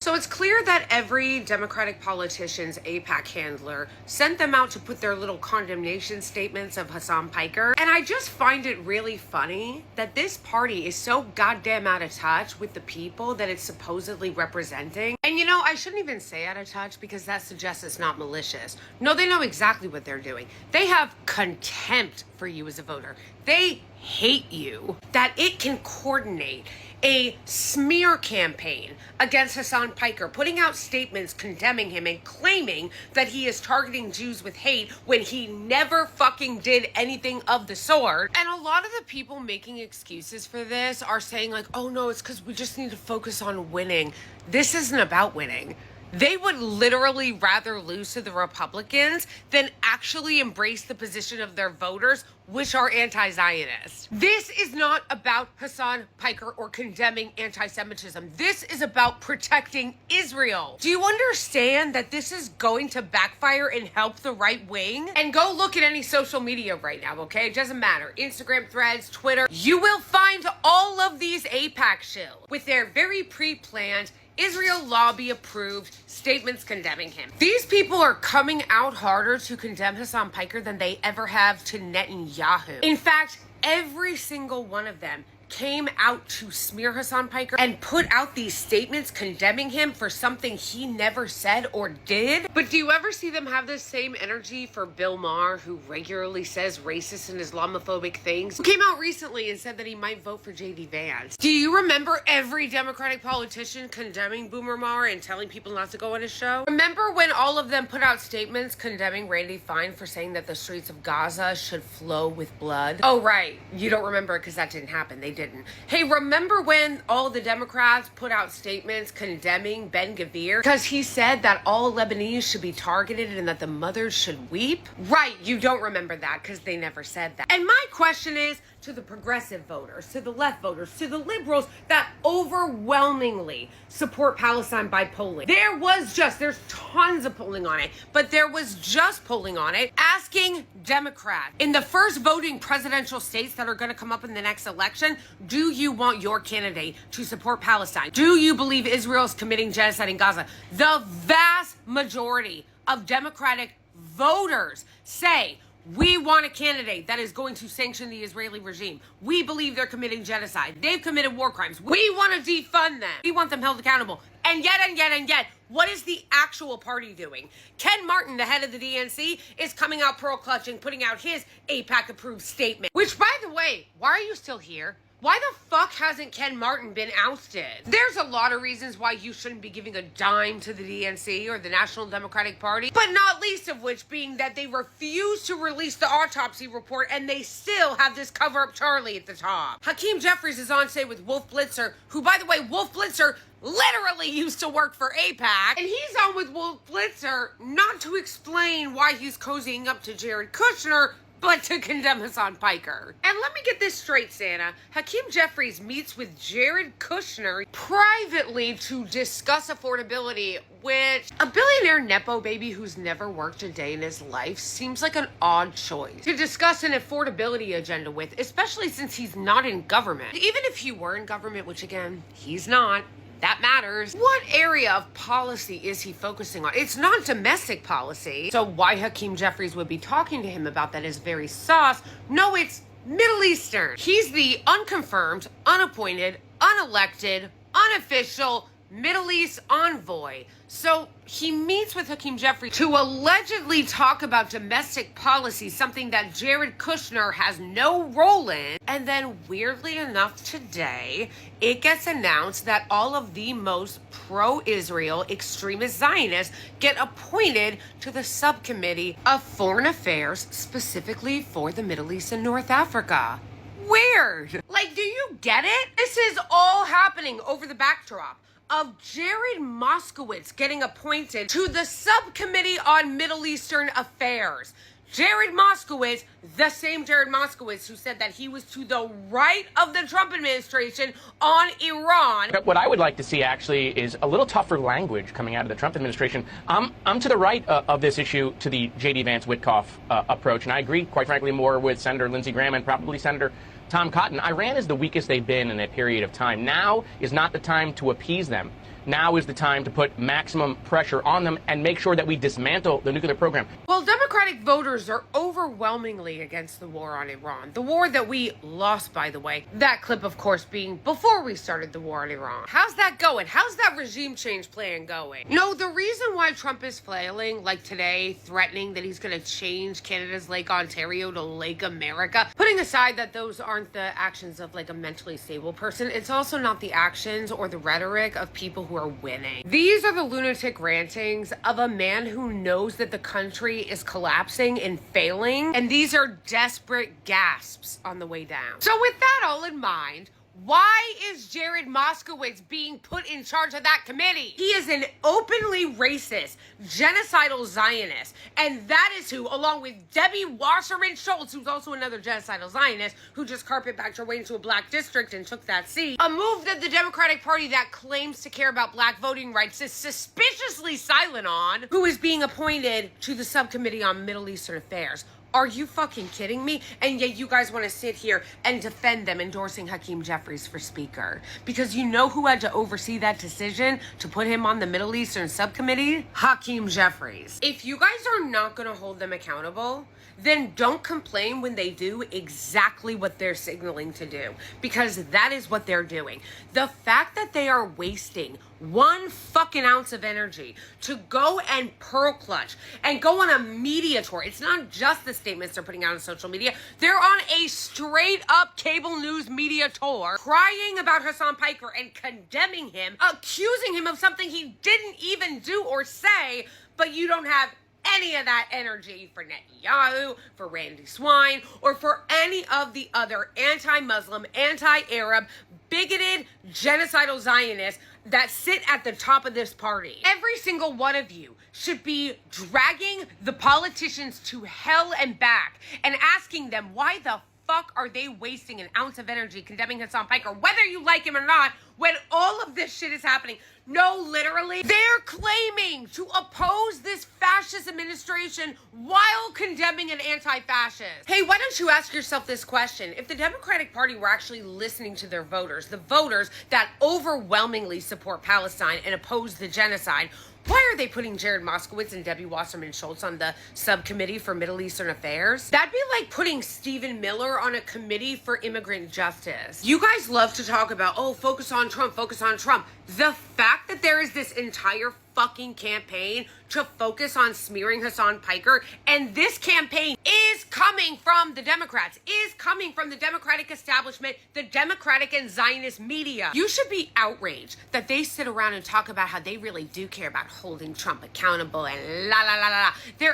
So it's clear that every Democratic politician's AIPAC handler sent them out to put their little condemnation statements of Hassan Piker. And I just find it really funny that this party is so goddamn out of touch with the people that it's supposedly representing. And you know, I shouldn't even say out of touch because that suggests it's not malicious. No, they know exactly what they're doing. They have contempt for you as a voter. They hate you. That it can coordinate a smear campaign against Hassan Piker, putting out statements condemning him and claiming that he is targeting Jews with hate when he never fucking did anything of the sort. And a lot of the people making excuses for this are saying like, oh no, it's because we just need to focus on winning. This isn't about winning. They would literally rather lose to the Republicans than actually embrace the position of their voters, which are anti-Zionist. This is not about Hassan Piker or condemning anti-Semitism. This is about protecting Israel. Do you understand that this is going to backfire and help the right wing? And go look at any social media right now, okay? It doesn't matter. Instagram, Threads, Twitter. You will find all of these AIPAC shills with their very pre-planned Israel lobby approved statements condemning him. These people are coming out harder to condemn Hassan Piker than they ever have to Netanyahu. In fact, every single one of them came out to smear Hassan Piker and put out these statements condemning him for something he never said or did. But do you ever see them have the same energy for Bill Maher, who regularly says racist and Islamophobic things, who came out recently and said that he might vote for J.D. Vance? Do you remember every Democratic politician condemning Boomer Maher and telling people not to go on his show? Remember when all of them put out statements condemning Randy Fine for saying that the streets of Gaza should flow with blood? Oh, right. You don't remember because that didn't happen. They didn't. Hey, remember when all the Democrats put out statements condemning Ben Gvir because he said that all Lebanese should be targeted and that the mothers should weep? Right, you don't remember that because they never said that. And my question is to the progressive voters, to the left voters, to the liberals that overwhelmingly support Palestine by polling. There's tons of polling on it, but there was just polling on it asking Democrats in the first voting presidential states that are going to come up in the next election, do you want your candidate to support Palestine? Do you believe Israel is committing genocide in Gaza? The vast majority of Democratic voters say, we want a candidate that is going to sanction the Israeli regime. We believe they're committing genocide. They've committed war crimes. We want to defund them. We want them held accountable. And yet, what is the actual party doing? Ken Martin, the head of the DNC, is coming out pearl clutching, putting out his AIPAC approved statement. Which, by the way, why are you still here? Why the fuck hasn't Ken Martin been ousted? There's a lot of reasons why you shouldn't be giving a dime to the DNC or the National Democratic Party, but not least of which being that they refuse to release the autopsy report and they still have this cover-up Charlie at the top. Hakeem Jeffries is on say with Wolf Blitzer, who, by the way, Wolf Blitzer literally used to work for AIPAC, and he's on with Wolf Blitzer not to explain why he's cozying up to Jared Kushner, but to condemn Hassan Piker. And let me get this straight, Santa. Hakeem Jeffries meets with Jared Kushner privately to discuss affordability, which a billionaire Nepo baby who's never worked a day in his life seems like an odd choice to discuss an affordability agenda with, especially since he's not in government. Even if he were in government, which again, he's not, that matters. What area of policy is he focusing on? It's not domestic policy. So why Hakeem Jeffries would be talking to him about that is very sus. No, it's Middle Eastern. He's the unconfirmed, unappointed, unelected, unofficial Middle East envoy. So he meets with Hakeem Jeffries to allegedly talk about domestic policy, something that Jared Kushner has no role in. And then weirdly enough today, it gets announced that all of the most pro-Israel extremist Zionists get appointed to the subcommittee of foreign affairs, specifically for the Middle East and North Africa. Weird. Like, do you get it? This is all happening over the backdrop of Jared Moskowitz getting appointed to the Subcommittee on Middle Eastern Affairs. Jared Moskowitz, the same Jared Moskowitz who said that he was to the right of the Trump administration on Iran. What I would like to see actually is a little tougher language coming out of the Trump administration. I'm to the right of this issue to the J.D. Vance Witkoff approach, and I agree, quite frankly, more with Senator Lindsey Graham and probably Senator Tom Cotton. Iran is the weakest they've been in a period of time. Now is not the time to appease them. now is the time to put maximum pressure on them and make sure that we dismantle the nuclear program. Well, Democratic voters are overwhelmingly against the war on Iran. The war that we lost, by the way. That clip, of course, being before we started the war on Iran. How's that going? How's that regime change plan going? No, the reason why Trump is flailing, like today, threatening that he's going to change Canada's Lake Ontario to Lake America, putting aside that those aren't the actions of like a mentally stable person, it's also not the actions or the rhetoric of people who are winning. These are the lunatic rantings of a man who knows that the country is collapsing and failing, and these are desperate gasps on the way down. So with that all in mind, why is Jared Moskowitz being put in charge of that committee? He is an openly racist, genocidal Zionist. And that is who, along with Debbie Wasserman Schultz, who's also another genocidal Zionist, who just carpetbagged her way into a black district and took that seat, a move that the Democratic Party that claims to care about black voting rights is suspiciously silent on, who is being appointed to the subcommittee on Middle Eastern affairs. Are you fucking kidding me? And yet you guys want to sit here and defend them endorsing Hakeem Jeffries for speaker. Because you know who had to oversee that decision to put him on the Middle Eastern subcommittee? Hakeem Jeffries. If you guys are not going to hold them accountable, then don't complain when they do exactly what they're signaling to do. Because that is what they're doing. The fact that they are wasting 1 fucking ounce of energy to go and pearl clutch and go on a media tour. It's not just the statements they're putting out on social media. They're on a straight up cable news media tour crying about Hassan Piker and condemning him, accusing him of something he didn't even do or say, but you don't have any of that energy for Netanyahu, for Randy Swine, or for any of the other anti-Muslim, anti-Arab, bigoted, genocidal Zionists that sit at the top of this party. Every single one of you should be dragging the politicians to hell and back and asking them why the fuck are they wasting an ounce of energy condemning Hassan Piker, whether you like him or not, when all of this shit is happening. No, literally, they're claiming to oppose this fascist administration while condemning an anti-fascist. Hey, why don't you ask yourself this question? If the Democratic Party were actually listening to their voters, the voters that overwhelmingly support Palestine and oppose the genocide, why are they putting Jared Moskowitz and Debbie Wasserman Schultz on the subcommittee for Middle Eastern affairs? That'd be like putting Stephen Miller on a committee for immigrant justice. You guys love to talk about, oh, focus on Trump, focus on Trump. The fact that there is this entire fucking campaign to focus on smearing Hassan Piker, and this campaign is coming from the Democrats, is coming from the Democratic establishment, the Democratic and Zionist media. You should be outraged that they sit around and talk about how they really do care about holding Trump accountable and la la la la la. They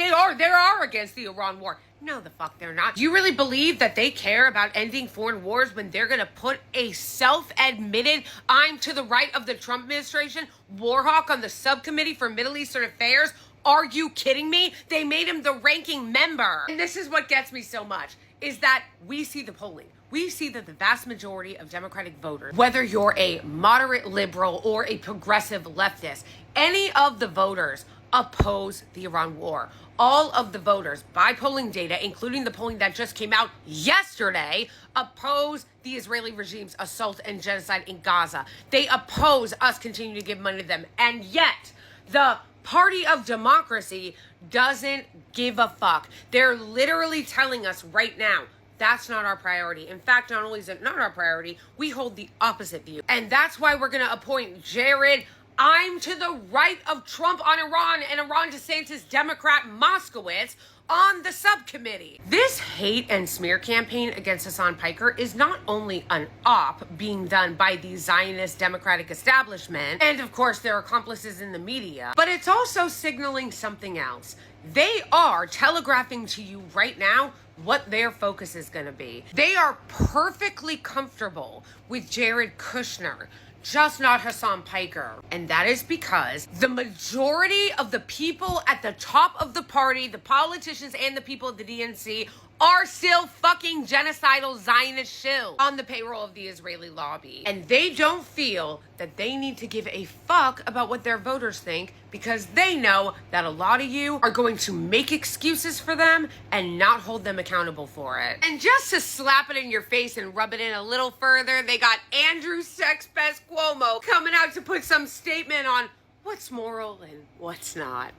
are against the Iran war. No, the fuck they're not. Do you really believe that they care about ending foreign wars when they're gonna put a self-admitted, I'm to the right of the Trump administration, war hawk on the subcommittee for Middle Eastern affairs? Are you kidding me? They made him the ranking member. And this is what gets me so much, is that we see the polling. We see that the vast majority of Democratic voters, whether you're a moderate liberal or a progressive leftist, any of the voters oppose the Iran war. All of the voters, by polling data, including the polling that just came out yesterday, oppose the Israeli regime's assault and genocide in Gaza. They oppose us continuing to give money to them. And yet, the party of democracy doesn't give a fuck. They're literally telling us right now, that's not our priority. In fact, not only is it not our priority, we hold the opposite view. And that's why we're going to appoint Jared, I'm to the right of Trump on Iran, and Ron DeSantis Democrat Moskowitz on the subcommittee. This hate and smear campaign against Hassan Piker is not only an op being done by the Zionist Democratic establishment, and of course their accomplices in the media, but it's also signaling something else. They are telegraphing to you right now what their focus is going to be. They are perfectly comfortable with Jared Kushner, just not Hassan Piker. And that is because the majority of the people at the top of the party, the politicians and the people of the DNC, are still fucking genocidal Zionist shills on the payroll of the Israeli lobby. And they don't feel that they need to give a fuck about what their voters think because they know that a lot of you are going to make excuses for them and not hold them accountable for it. And just to slap it in your face and rub it in a little further, they got Andrew Sexpest Cuomo coming out to put some statement on what's moral and what's not.